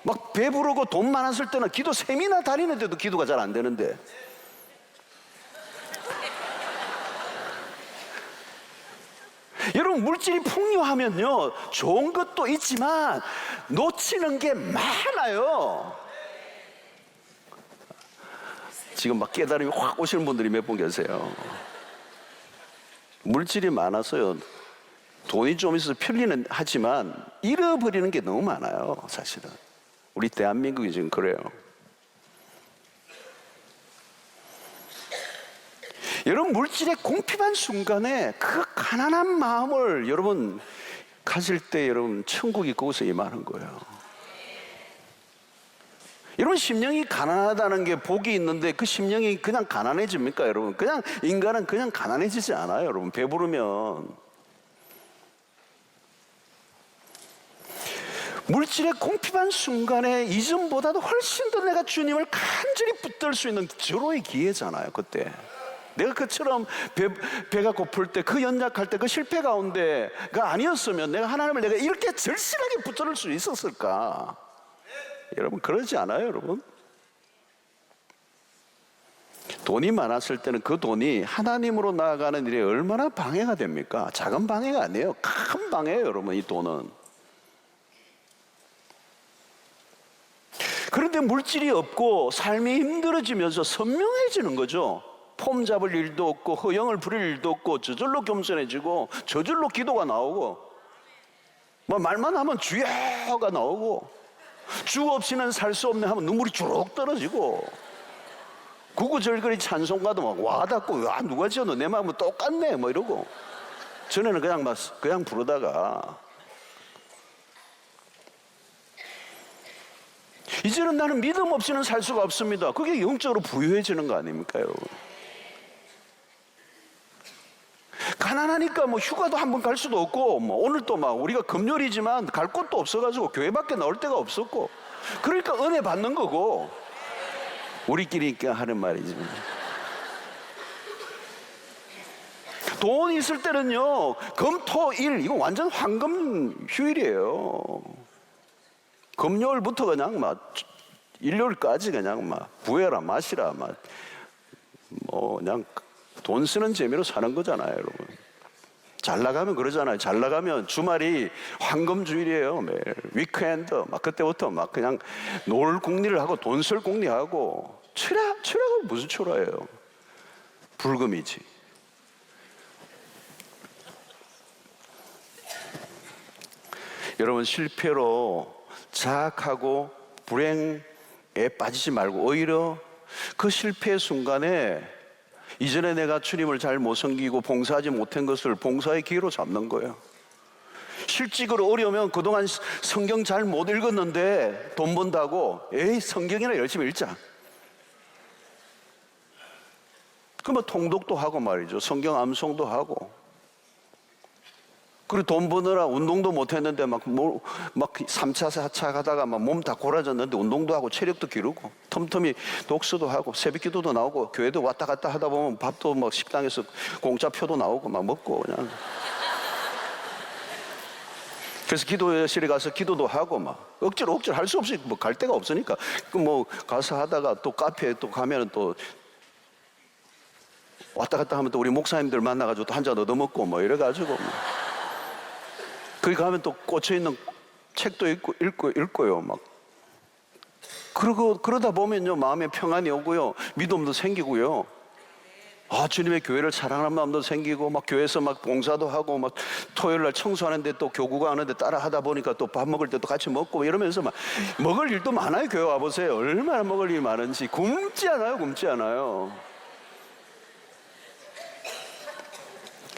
막 배부르고 돈 많았을 때는 기도 셈이나 다니는데도 기도가 잘 안 되는데, 여러분, 물질이 풍요하면요, 좋은 것도 있지만 놓치는 게 많아요. 지금 막 깨달음이 확 오시는 분들이 몇 분 계세요. 물질이 많아서요, 돈이 좀 있어서 편리는 하지만 잃어버리는 게 너무 많아요. 사실은 우리 대한민국이 지금 그래요. 여러분, 물질의 궁핍한 순간에 그 가난한 마음을 여러분 가질 때, 여러분, 천국이 그곳에 임하는 거예요. 여러분, 심령이 가난하다는 게 복이 있는데 그 심령이 그냥 가난해집니까, 여러분? 그냥 인간은 그냥 가난해지지 않아요, 여러분. 배부르면. 물질의 궁핍한 순간에 이전보다도 훨씬 더 내가 주님을 간절히 붙들 수 있는 절호의 기회잖아요, 그때. 내가 그처럼 배가 고플 때, 그 연약할 때, 그 실패 가운데가 아니었으면 내가 하나님을 내가 이렇게 절실하게 붙잡을 수 있었을까? 여러분, 그러지 않아요, 여러분? 돈이 많았을 때는 그 돈이 하나님으로 나아가는 일에 얼마나 방해가 됩니까? 작은 방해가 아니에요. 큰 방해예요, 여러분, 이 돈은. 그런데 물질이 없고 삶이 힘들어지면서 선명해지는 거죠. 폼 잡을 일도 없고 허영을 부릴 일도 없고 저절로 겸손해지고 저절로 기도가 나오고 뭐 말만 하면 주여가 나오고 주 없이는 살 수 없네 하면 눈물이 주룩 떨어지고 구구절거리 찬송가도 막 와닿고, 와, 누가 지어도 내 마음은 똑같네 뭐 이러고. 전에는 그냥 부르다가 이제는 나는 믿음 없이는 살 수가 없습니다. 그게 영적으로 부유해지는 거 아닙니까, 여러분? 가난하니까 뭐 휴가도 한 번 갈 수도 없고, 뭐 오늘 또 막 우리가 금요일이지만 갈 곳도 없어가지고 교회밖에 나올 데가 없었고, 그러니까 은혜 받는 거고, 우리끼리 하는 말이지. 돈 있을 때는요, 금, 토, 일, 이거 완전 황금 휴일이에요. 금요일부터 그냥 막 일요일까지 그냥 막 부해라 마시라 막 뭐 그냥 돈 쓰는 재미로 사는 거잖아요, 여러분. 잘 나가면 그러잖아요. 잘 나가면 주말이 황금주일이에요. 매일 위크엔드 막 그때부터 막 그냥 놀 궁리를 하고 돈 쓸 궁리하고. 철학은 무슨 철학이에요? 불금이지. 여러분, 실패로 자학하고 불행에 빠지지 말고 오히려 그 실패의 순간에 이전에 내가 주님을 잘 못 섬기고 봉사하지 못한 것을 봉사의 기회로 잡는 거예요. 실직으로 어려우면 그동안 성경 잘 못 읽었는데 돈 번다고 에이 성경이나 열심히 읽자. 그러면 통독도 하고 말이죠. 성경 암송도 하고. 그리고 돈 버느라 운동도 못 했는데 막 3차, 4차 가다가 막 몸 다 골아졌는데 운동도 하고 체력도 기르고 틈틈이 독서도 하고 새벽 기도도 나오고 교회도 왔다 갔다 하다 보면 밥도 막 식당에서 공짜 표도 나오고 막 먹고 그냥. 그래서 기도실에 가서 기도도 하고 막 억지로 할 수 없이 뭐 갈 데가 없으니까 그 뭐 가서 하다가 또 카페에 또 가면은 또 왔다 갔다 하면 또 우리 목사님들 만나가지고 또 한 잔 얻어 먹고 뭐 이래가지고 뭐. 거기 가면 또 꽂혀 있는 책도 읽고요 막. 그러다 보면요 마음에 평안이 오고요 믿음도 생기고요. 아 주님의 교회를 사랑하는 마음도 생기고 막 교회에서 막 봉사도 하고 막 토요일 날 청소하는데 또 교구가 하는데 따라 하다 보니까 또 밥 먹을 때도 같이 먹고 이러면서 막 먹을 일도 많아요. 교회 와보세요. 얼마나 먹을 일이 많은지 굶지 않아요.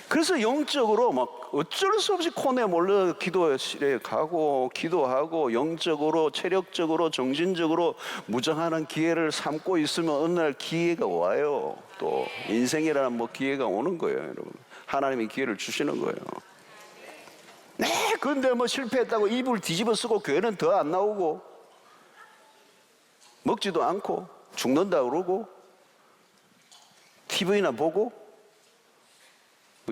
그래서 영적으로 막 어쩔 수 없이 코너에 몰려 기도실에 가고 기도하고 영적으로 체력적으로 정신적으로 무장하는 기회를 삼고 있으면 어느 날 기회가 와요. 또 인생이라는 뭐 기회가 오는 거예요, 여러분. 하나님이 기회를 주시는 거예요. 네, 그런데 뭐 실패했다고 이불 뒤집어 쓰고 교회는 더 안 나오고 먹지도 않고 죽는다 그러고 TV나 보고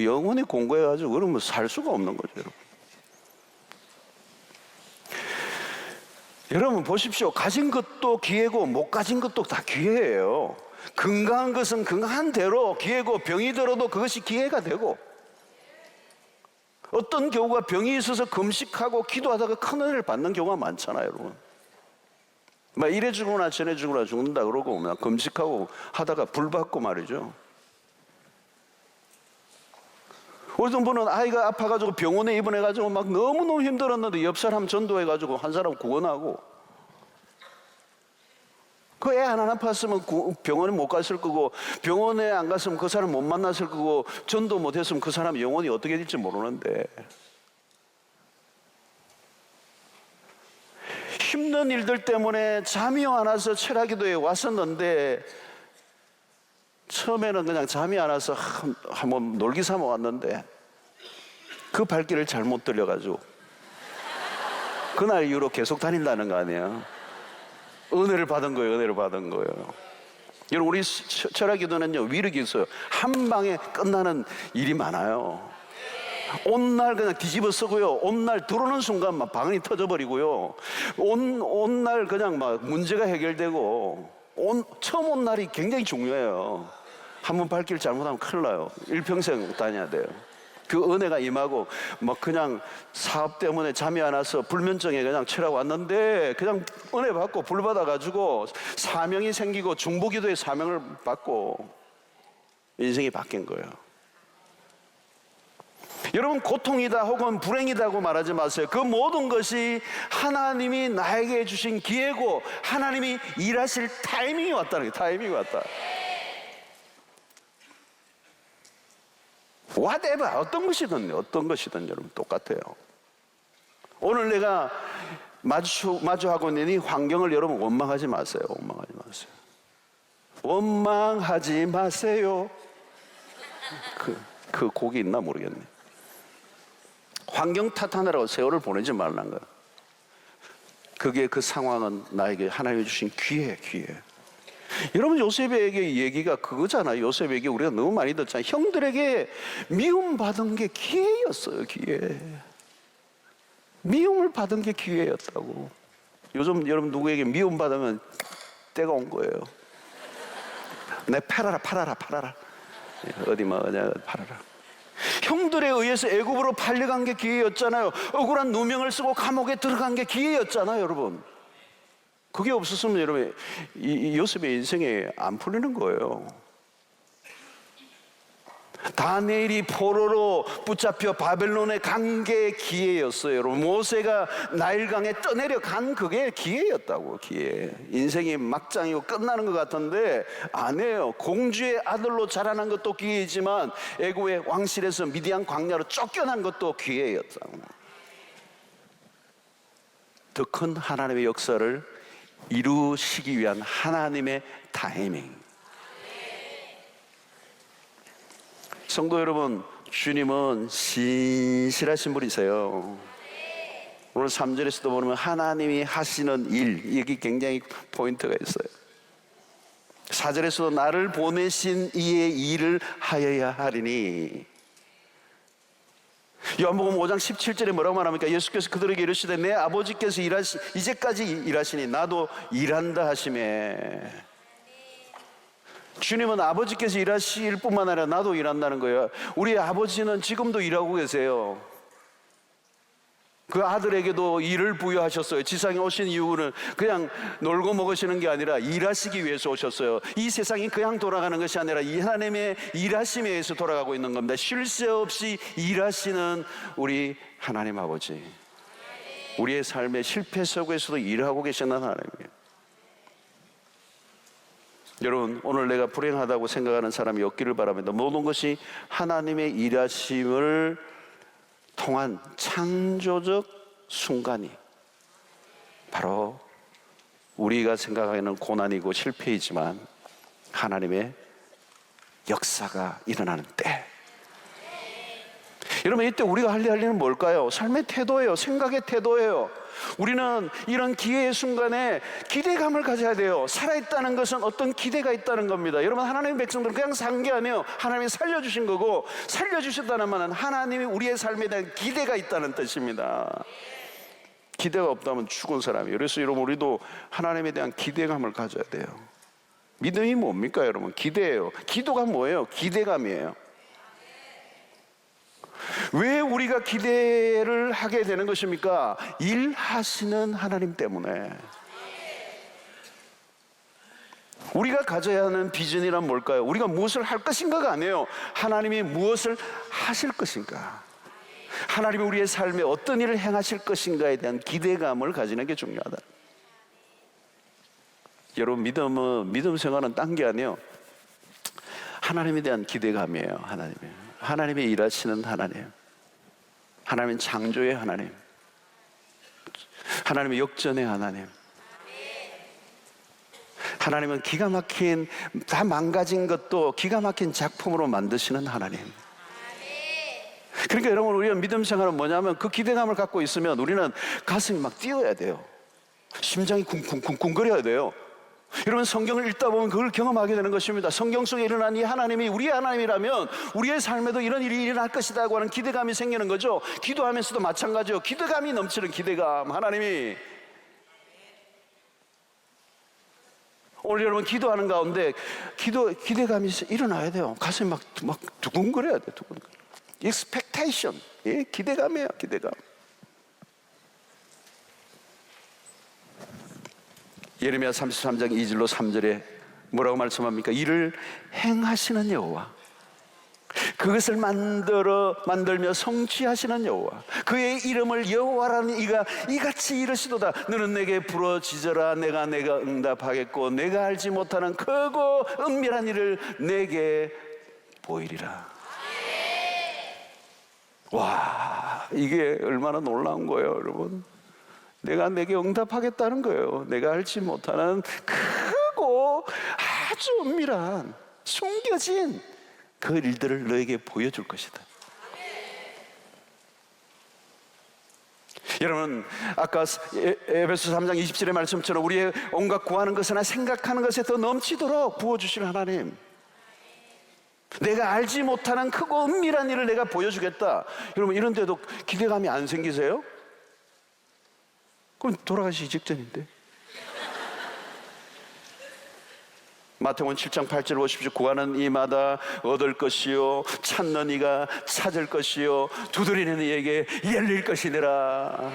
영원히 공부해가지고 그러면 살 수가 없는 거죠, 여러분. 여러분 보십시오. 가진 것도 기회고 못 가진 것도 다 기회예요. 건강한 것은 건강한 대로 기회고 병이 들어도 그것이 기회가 되고 어떤 경우가 병이 있어서 금식하고 기도하다가 큰 은혜를 받는 경우가 많잖아요, 여러분. 막 이래 죽으나 저래 죽으나 죽는다 그러고 막 금식하고 하다가 불 받고 말이죠. 어떤 분은 아이가 아파가지고 병원에 입원해가지고 막 너무너무 힘들었는데 옆 사람 전도해가지고 한 사람 구원하고 그 애 하나 아팠으면 병원에 못 갔을 거고 병원에 안 갔으면 그 사람 못 만났을 거고 전도 못 했으면 그 사람 영혼이 어떻게 될지 모르는데 힘든 일들 때문에 잠이 안 와서 철학기도에 왔었는데 처음에는 그냥 잠이 안 와서 한번 놀기 삼아 왔는데 그 발길을 잘못 들려가지고 그날 이후로 계속 다닌다는 거 아니에요. 은혜를 받은 거예요. 여러분 우리 철학기도는요 위력이 있어요. 한 방에 끝나는 일이 많아요. 온 날 그냥 뒤집어 쓰고요. 온 날 들어오는 순간 막 방언이 터져버리고요. 온 날 그냥 막 문제가 해결되고 처음 온 날이 굉장히 중요해요. 한번 발길 잘못하면 큰일 나요. 일평생 다녀야 돼요. 그 은혜가 임하고 막 그냥 사업 때문에 잠이 안 와서 불면증에 그냥 치라고 왔는데 그냥 은혜 받고 불 받아가지고 사명이 생기고 중보기도의 사명을 받고 인생이 바뀐 거예요. 여러분 고통이다 혹은 불행이다고 말하지 마세요. 그 모든 것이 하나님이 나에게 주신 기회고 하나님이 일하실 타이밍이 왔다는 거예요. 타이밍이 왔다. whatever 어떤 것이든 여러분 똑같아요. 오늘 내가 마주하고 있는 이 환경을 여러분 원망하지 마세요. 원망하지 마세요. 그 곡이 있나 모르겠네. 환경 탓하느라고 세월을 보내지 말라는 거예요. 그게 그 상황은 나에게 하나님이 주신 기회. 여러분 요셉에게 얘기가 그거잖아요. 요셉에게 우리가 너무 많이 듣잖아요. 형들에게 미움받은 게 기회였어요. 기회. 미움을 받은 게 기회였다고. 요즘 여러분 누구에게 미움받으면 때가 온 거예요. 내 팔아라. 어디 팔아라. 형들에 의해서 애굽으로 팔려간 게 기회였잖아요. 억울한 누명을 쓰고 감옥에 들어간 게 기회였잖아요, 여러분. 그게 없었으면 여러분 이 요셉의 인생에 안 풀리는 거예요. 다니엘이 포로로 붙잡혀 바벨론에 간 게 기회였어요. 여러분, 모세가 나일강에 떠내려 간 그게 기회였다고. 기회. 인생이 막장이고 끝나는 것 같은데 아니에요. 공주의 아들로 자라난 것도 기회이지만 애굽의 왕실에서 미디안 광야로 쫓겨난 것도 기회였다고. 더 큰 하나님의 역사를 이루시기 위한 하나님의 타이밍. 성도 여러분, 주님은 신실하신 분이세요. 오늘 3절에서도 보면 하나님이 하시는 일, 여기 굉장히 포인트가 있어요. 4절에서도 나를 보내신 이의 일을 하여야 하리니. 요한복음 5장 17절에 뭐라고 말합니까? 예수께서 그들에게 이르시되 내 아버지께서 이제까지 일하시니 나도 일한다 하시매. 주님은 아버지께서 일하실 뿐만 아니라 나도 일한다는 거예요. 우리 아버지는 지금도 일하고 계세요. 그 아들에게도 일을 부여하셨어요. 지상에 오신 이유는 그냥 놀고 먹으시는 게 아니라 일하시기 위해서 오셨어요. 이 세상이 그냥 돌아가는 것이 아니라 이 하나님의 일하심에 의해서 돌아가고 있는 겁니다. 쉴 새 없이 일하시는 우리 하나님 아버지, 우리의 삶의 실패 속에서도 일하고 계시는 하나님이에요. 여러분, 오늘 내가 불행하다고 생각하는 사람이 없기를 바랍니다. 모든 것이 하나님의 일하심을 통한 창조적 순간이 바로 우리가 생각하는 고난이고 실패이지만 하나님의 역사가 일어나는 때. 여러분, 이때 우리가 할 일은 뭘까요? 삶의 태도예요. 생각의 태도예요. 우리는 이런 기회의 순간에 기대감을 가져야 돼요. 살아있다는 것은 어떤 기대가 있다는 겁니다. 여러분, 하나님의 백성들은 그냥 산 게 아니에요. 하나님이 살려주신 거고, 살려주셨다는 말은 하나님이 우리의 삶에 대한 기대가 있다는 뜻입니다. 기대가 없다면 죽은 사람이에요. 그래서 여러분, 우리도 하나님에 대한 기대감을 가져야 돼요. 믿음이 뭡니까 여러분? 기대예요. 기도가 뭐예요? 기대감이에요. 왜 우리가 기대를 하게 되는 것입니까? 일하시는 하나님 때문에. 우리가 가져야 하는 비전이란 뭘까요? 우리가 무엇을 할 것인가가 아니에요. 하나님이 무엇을 하실 것인가, 하나님이 우리의 삶에 어떤 일을 행하실 것인가에 대한 기대감을 가지는 게 중요하다. 여러분, 믿음 생활은 딴 게 아니에요. 하나님에 대한 기대감이에요. 하나님의 일하시는 하나님, 하나님은 창조의 하나님, 하나님의 역전의 하나님, 하나님은 기가 막힌, 다 망가진 것도 기가 막힌 작품으로 만드시는 하나님. 그러니까 여러분, 우리가 믿음 생활은 뭐냐면 그 기대감을 갖고 있으면 우리는 가슴이 막 뛰어야 돼요. 심장이 쿵쿵쿵쿵거려야 돼요. 여러분, 성경을 읽다 보면 그걸 경험하게 되는 것입니다. 성경 속에 일어난 이 하나님이 우리의 하나님이라면 우리의 삶에도 이런 일이 일어날 것이라고 하는 기대감이 생기는 거죠. 기도하면서도 마찬가지요. 기대감이 넘치는 기대감. 하나님이 오늘 여러분 기도하는 가운데 기대감이 일어나야 돼요. 가슴이 막 두근거려야 돼요. expectation. 예, 기대감이에요. 기대감. 예레미야 33장 2절로 3절에 뭐라고 말씀합니까? 이를 행하시는 여호와, 그것을 만들며 성취하시는 여호와, 그의 이름을 여호와라는 이가 이같이 이르시도다. 너는 내게 부르짖어라. 내가 응답하겠고 내가 알지 못하는 크고 은밀한 일을 내게 보이리라. 와, 이게 얼마나 놀라운 거예요, 여러분. 내가 내게 응답하겠다는 거예요. 내가 알지 못하는 크고 아주 은밀한 숨겨진 그 일들을 너에게 보여줄 것이다. 여러분, 아까 에베소 3장 20절의 말씀처럼 우리의 온갖 구하는 것이나 생각하는 것에 더 넘치도록 부어주실 하나님, 내가 알지 못하는 크고 은밀한 일을 내가 보여주겠다. 여러분, 이런데도 기대감이 안 생기세요? 그럼 돌아가시기 직전인데. 마태복음 7장 8절을 보십시오. 구하는 이마다 얻을 것이요, 찾는 이가 찾을 것이요, 두드리는 이에게 열릴 것이니라.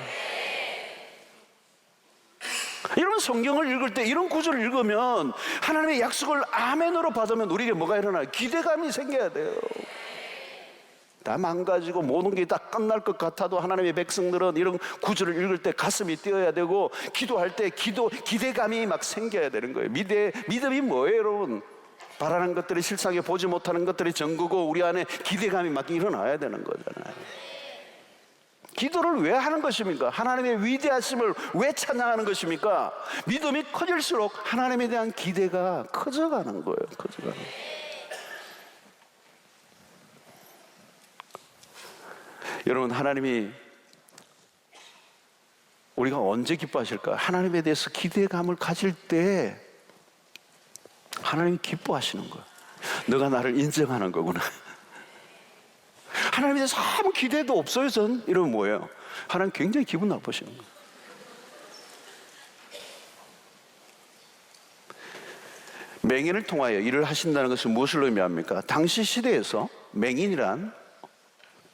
이런 성경을 읽을 때, 이런 구절을 읽으면 하나님의 약속을 아멘으로 받으면 우리에게 뭐가 일어나요? 기대감이 생겨야 돼요. 다 망가지고 모든 게 다 끝날 것 같아도 하나님의 백성들은 이런 구절을 읽을 때 가슴이 뛰어야 되고, 기도할 때 기대감이 막 생겨야 되는 거예요. 믿음이 뭐예요, 여러분? 바라는 것들이 실상에 보지 못하는 것들이 전부고 우리 안에 기대감이 막 일어나야 되는 거잖아요. 기도를 왜 하는 것입니까? 하나님의 위대하심을 왜 찬양하는 것입니까? 믿음이 커질수록 하나님에 대한 기대가 커져가는 거예요. 커져가는 거예요. 여러분, 하나님이 우리가 언제 기뻐하실까? 하나님에 대해서 기대감을 가질 때 하나님이 기뻐하시는 거예요. 너가 나를 인정하는 거구나. 하나님에 대해서 아무 기대도 없어요, 전. 이러면 뭐예요? 하나님 굉장히 기분 나쁘시는 거예요. 맹인을 통하여 일을 하신다는 것은 무엇을 의미합니까? 당시 시대에서 맹인이란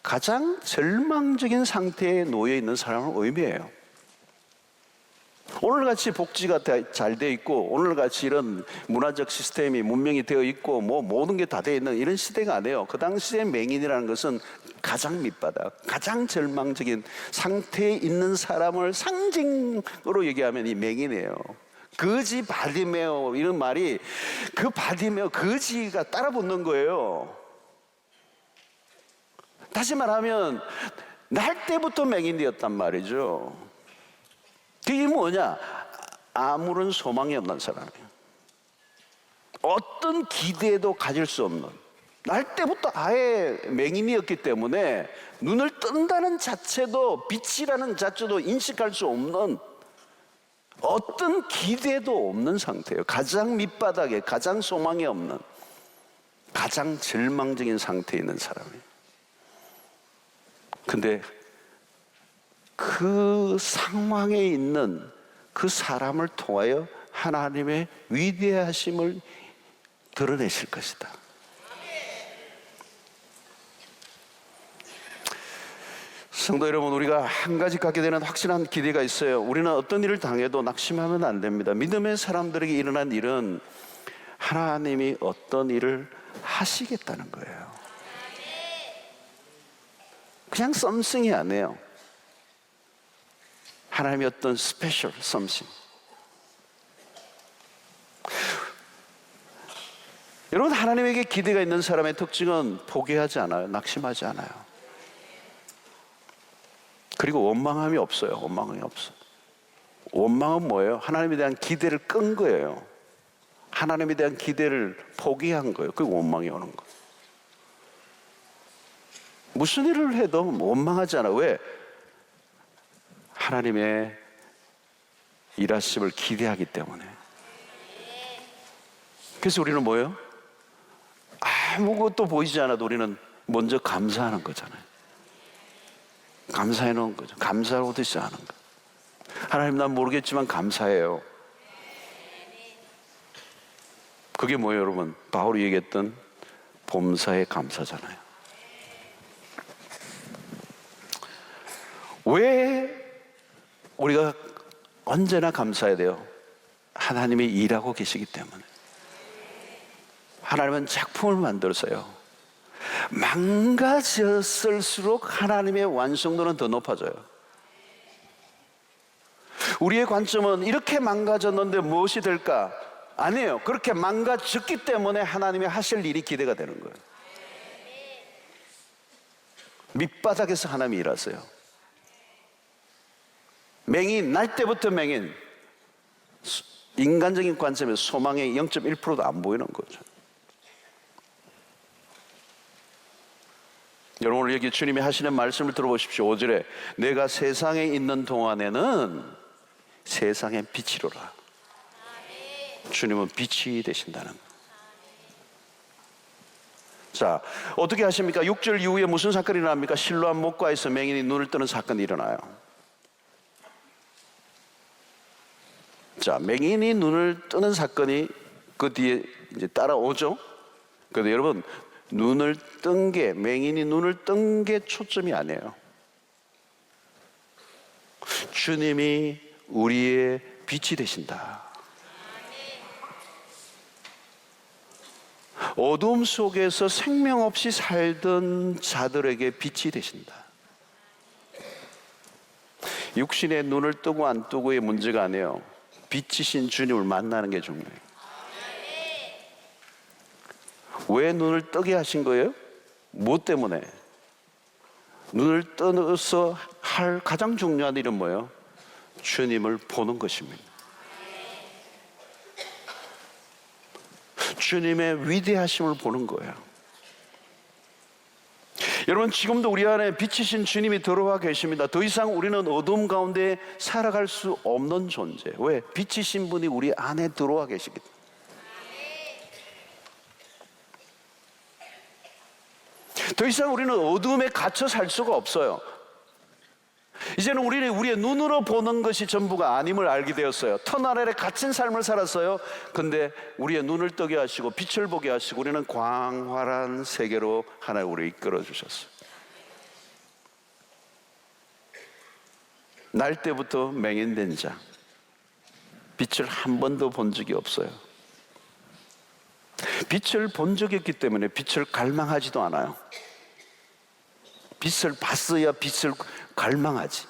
가장 절망적인 상태에 놓여 있는 사람을 의미해요. 오늘같이 복지가 잘 돼 있고, 오늘같이 이런 문화적 시스템이 문명이 되어 있고, 모든 게 다 되어 있는 이런 시대가 아니에요. 그 당시에 맹인이라는 것은 가장 밑바닥, 가장 절망적인 상태에 있는 사람을 상징으로 얘기하면 이 맹인이에요. 거지 바디메오, 이런 말이, 그 바디메오, 거지가 따라붙는 거예요. 다시 말하면 날 때부터 맹인이었단 말이죠. 그게 뭐냐? 아무런 소망이 없는 사람이에요. 어떤 기대도 가질 수 없는, 날 때부터 아예 맹인이었기 때문에 눈을 뜬다는 자체도, 빛이라는 자체도 인식할 수 없는, 어떤 기대도 없는 상태예요. 가장 밑바닥에, 가장 소망이 없는, 가장 절망적인 상태에 있는 사람이에요. 근데 그 상황에 있는 그 사람을 통하여 하나님의 위대하심을 드러내실 것이다. 성도 여러분, 우리가 한 가지 갖게 되는 확실한 기대가 있어요. 우리는 어떤 일을 당해도 낙심하면 안 됩니다. 믿음의 사람들에게 일어난 일은 하나님이 어떤 일을 하시겠다는 거예요. 그냥 썸씽이 아니에요. 하나님의 어떤 스페셜 썸씽. 여러분, 하나님에게 기대가 있는 사람의 특징은 포기하지 않아요. 낙심하지 않아요. 그리고 원망함이 없어요. 원망함이 없어요. 원망은 뭐예요? 하나님에 대한 기대를 끈 거예요. 하나님에 대한 기대를 포기한 거예요. 그게 원망이 오는 거예요. 무슨 일을 해도 원망하지 않아. 왜? 하나님의 일하심을 기대하기 때문에. 그래서 우리는 뭐예요? 아무것도 보이지 않아도 우리는 먼저 감사하는 거잖아요. 감사해 놓은 거죠. 감사하고 시작하는 거. 하나님, 난 모르겠지만 감사해요. 그게 뭐예요, 여러분? 바울이 얘기했던 범사의 감사잖아요. 왜 우리가 언제나 감사해야 돼요? 하나님이 일하고 계시기 때문에. 하나님은 작품을 만들어서요, 망가졌을수록 하나님의 완성도는 더 높아져요. 우리의 관점은 이렇게 망가졌는데 무엇이 될까? 아니에요. 그렇게 망가졌기 때문에 하나님이 하실 일이 기대가 되는 거예요. 밑바닥에서 하나님이 일하세요. 맹인, 날 때부터 맹인, 인간적인 관점에서 소망의 0.1%도 안 보이는 거죠. 여러분, 오늘 여기 주님이 하시는 말씀을 들어보십시오. 5절에 내가 세상에 있는 동안에는 세상의 빛이로라. 주님은 빛이 되신다는 거. 자, 어떻게 하십니까? 6절 이후에 무슨 사건이 일어납니까? 실로암 목과에서 맹인이 눈을 뜨는 사건이 일어나요. 자, 맹인이 눈을 뜨는 사건이 그 뒤에 이제 따라오죠. 그런데 여러분, 눈을 뜬 게, 맹인이 눈을 뜬 게 초점이 아니에요. 주님이 우리의 빛이 되신다. 어둠 속에서 생명 없이 살던 자들에게 빛이 되신다. 육신의 눈을 뜨고 안 뜨고의 문제가 아니에요. 빛이신 주님을 만나는 게 중요해요. 왜 눈을 뜨게 하신 거예요? 뭐 때문에? 눈을 떠서 할 가장 중요한 일은 뭐예요? 주님을 보는 것입니다. 주님의 위대하심을 보는 거예요. 여러분, 지금도 우리 안에 빛이신 주님이 들어와 계십니다. 더 이상 우리는 어둠 가운데 살아갈 수 없는 존재. 왜? 빛이신 분이 우리 안에 들어와 계시기 때문에. 더 이상 우리는 어둠에 갇혀 살 수가 없어요. 이제는 우리는 우리의 눈으로 보는 것이 전부가 아님을 알게 되었어요. 터널 아래 갇힌 삶을 살았어요. 근데 우리의 눈을 뜨게 하시고 빛을 보게 하시고 우리는 광활한 세계로 하나님 우리를 이끌어 주셨어요. 날 때부터 맹인된 자, 빛을 한 번도 본 적이 없어요. 빛을 본 적이 없기 때문에 빛을 갈망하지도 않아요. 빛을 봤어야 빛을 갈망하지.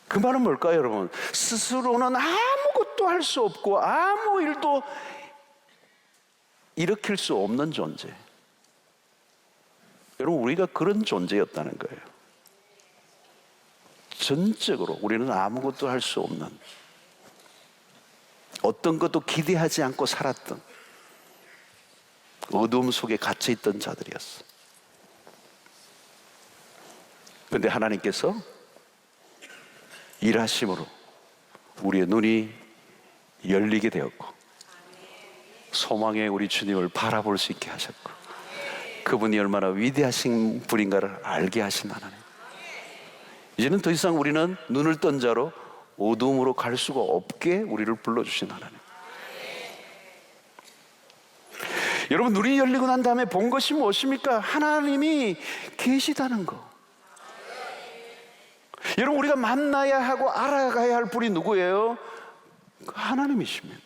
그 말은 뭘까요, 여러분? 스스로는 아무것도 할 수 없고 아무 일도 일으킬 수 없는 존재. 여러분, 우리가 그런 존재였다는 거예요. 전적으로 우리는 아무것도 할 수 없는, 어떤 것도 기대하지 않고 살았던, 어두움 속에 갇혀있던 자들이었어. 그런데 하나님께서 일하심으로 우리의 눈이 열리게 되었고 소망의 우리 주님을 바라볼 수 있게 하셨고 그분이 얼마나 위대하신 분인가를 알게 하신 하나님. 이제는 더 이상 우리는 눈을 뜬 자로 어둠으로 갈 수가 없게 우리를 불러주신 하나님. 여러분, 눈이 열리고 난 다음에 본 것이 무엇입니까? 하나님이 계시다는 거. 여러분, 우리가 만나야 하고 알아가야 할 분이 누구예요? 하나님이십니다.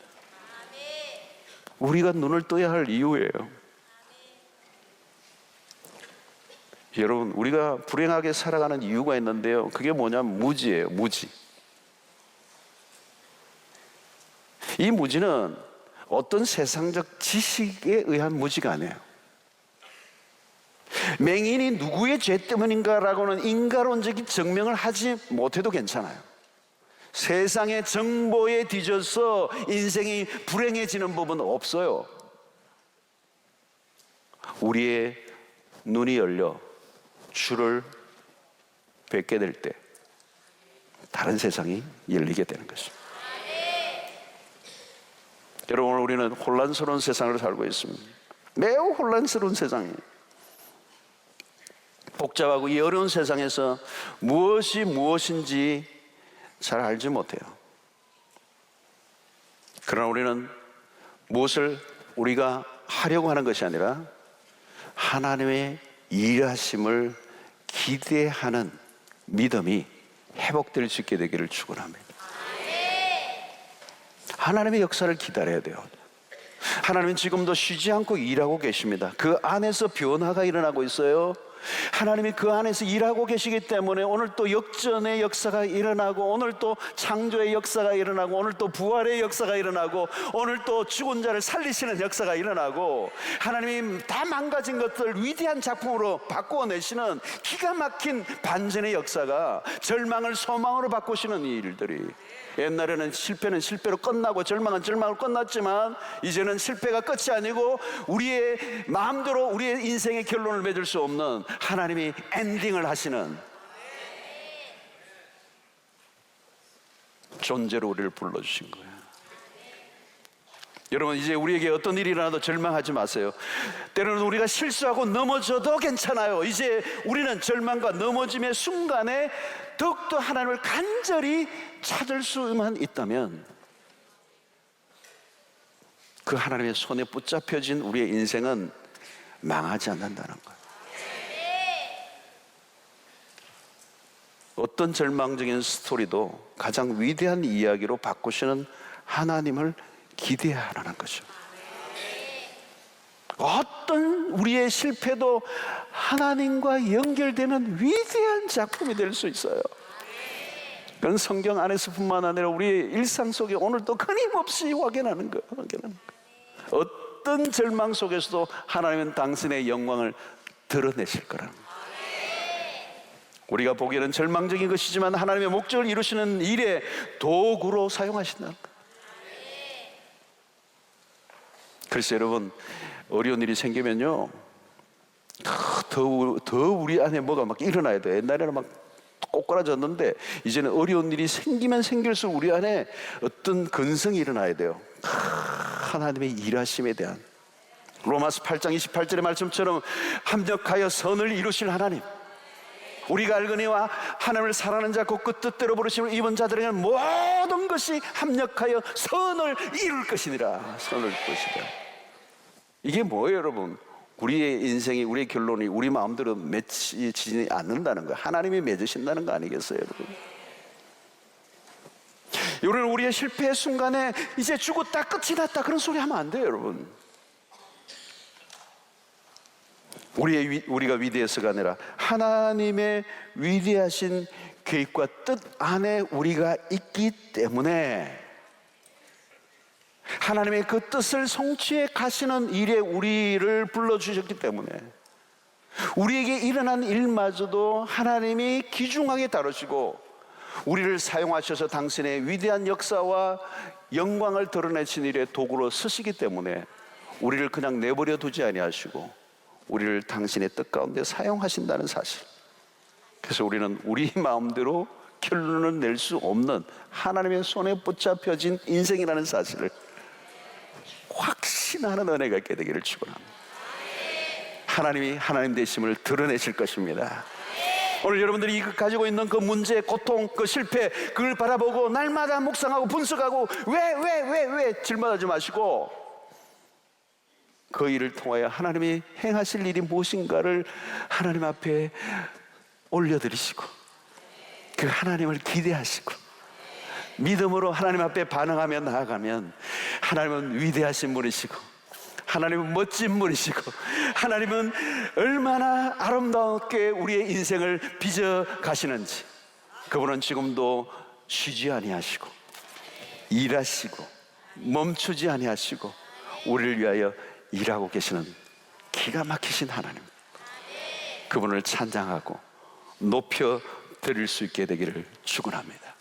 우리가 눈을 떠야 할 이유예요. 여러분, 우리가 불행하게 살아가는 이유가 있는데요, 그게 뭐냐면 무지예요. 무지. 이 무지는 어떤 세상적 지식에 의한 무지가 아니에요. 맹인이 누구의 죄 때문인가라고는 인과론적인 증명을 하지 못해도 괜찮아요. 세상의 정보에 뒤져서 인생이 불행해지는 법은 없어요. 우리의 눈이 열려 주를 뵙게 될 때 다른 세상이 열리게 되는 것입니다. 여러분, 우리는 혼란스러운 세상을 살고 있습니다. 매우 혼란스러운 세상이에요. 복잡하고 이 어려운 세상에서 무엇이 무엇인지 잘 알지 못해요. 그러나 우리는 무엇을 우리가 하려고 하는 것이 아니라 하나님의 일하심을 기대하는 믿음이 회복될 수 있게 되기를 축원합니다. 하나님의 역사를 기다려야 돼요. 하나님은 지금도 쉬지 않고 일하고 계십니다. 그 안에서 변화가 일어나고 있어요. 하나님이 그 안에서 일하고 계시기 때문에 오늘 또 역전의 역사가 일어나고 오늘 또 창조의 역사가 일어나고 오늘 또 부활의 역사가 일어나고 오늘 또 죽은 자를 살리시는 역사가 일어나고 하나님이 다 망가진 것들 위대한 작품으로 바꾸어내시는 기가 막힌 반전의 역사가 절망을 소망으로 바꾸시는 이 일들이, 옛날에는 실패는 실패로 끝나고 절망은 절망으로 끝났지만 이제는 실패가 끝이 아니고 우리의 마음대로 우리의 인생의 결론을 맺을 수 없는 하나님이 엔딩을 하시는 존재로 우리를 불러주신 거예요. 여러분, 이제 우리에게 어떤 일이 일어나도 절망하지 마세요. 때로는 우리가 실수하고 넘어져도 괜찮아요. 이제 우리는 절망과 넘어짐의 순간에 더욱더 하나님을 간절히 찾을 수만 있다면 그 하나님의 손에 붙잡혀진 우리의 인생은 망하지 않는다는 거예요. 어떤 절망적인 스토리도 가장 위대한 이야기로 바꾸시는 하나님을 기대하라는 거죠. 어떤 우리의 실패도 하나님과 연결되면 위대한 작품이 될 수 있어요. 그건 성경 안에서뿐만 아니라 우리의 일상 속에 오늘도 끊임없이 확인하는 거예요. 어떤 절망 속에서도 하나님은 당신의 영광을 드러내실 거라는 거예요. 우리가 보기에는 절망적인 것이지만 하나님의 목적을 이루시는 일에 도구로 사용하신다는 거예요. 글쎄 여러분, 어려운 일이 생기면요, 더 우리 안에 뭐가 막 일어나야 돼요. 옛날에는 막 꼬꾸라졌는데 이제는 어려운 일이 생기면 생길수록 우리 안에 어떤 근성이 일어나야 돼요. 하나님의 일하심에 대한, 로마서 8장 28절의 말씀처럼 합력하여 선을 이루실 하나님, 우리가 알거니와 하나님을 사랑하는 자 곧 그 뜻대로 부르심을 입은 자들에게는 모든 것이 합력하여 선을 이룰 것이니라. 선을 이룰 것이다. 이게 뭐예요 여러분? 우리의 인생이, 우리의 결론이 우리 마음대로 맺히지 않는다는 거예요. 하나님이 맺으신다는 거 아니겠어요 여러분? 여러분, 우리의 실패의 순간에 이제 죽었다, 끝이 났다, 그런 소리 하면 안 돼요 여러분. 우리가 위대해서가 아니라 하나님의 위대하신 계획과 뜻 안에 우리가 있기 때문에, 하나님의 그 뜻을 성취해 가시는 일에 우리를 불러주셨기 때문에 우리에게 일어난 일마저도 하나님이 귀중하게 다루시고 우리를 사용하셔서 당신의 위대한 역사와 영광을 드러내신 일에 도구로 쓰시기 때문에 우리를 그냥 내버려 두지 아니하시고 우리를 당신의 뜻 가운데 사용하신다는 사실. 그래서 우리는 우리 마음대로 결론을 낼 수 없는 하나님의 손에 붙잡혀진 인생이라는 사실을 확신하는 은혜가 있게 되기를 축원합니다. 하나님이 하나님 되심을 드러내실 것입니다. 오늘 여러분들이 가지고 있는 그 문제, 고통, 그 실패, 그걸 바라보고 날마다 묵상하고 분석하고 왜 질문하지 마시고 그 일을 통하여 하나님이 행하실 일이 무엇인가를 하나님 앞에 올려드리시고 그 하나님을 기대하시고 믿음으로 하나님 앞에 반응하며 나아가면 하나님은 위대하신 분이시고 하나님은 멋진 분이시고 하나님은 얼마나 아름답게 우리의 인생을 빚어 가시는지, 그분은 지금도 쉬지 아니하시고 일하시고 멈추지 아니하시고 우리를 위하여 일하고 계시는 기가 막히신 하나님, 그분을 찬양하고 높여 드릴 수 있게 되기를 축원합니다.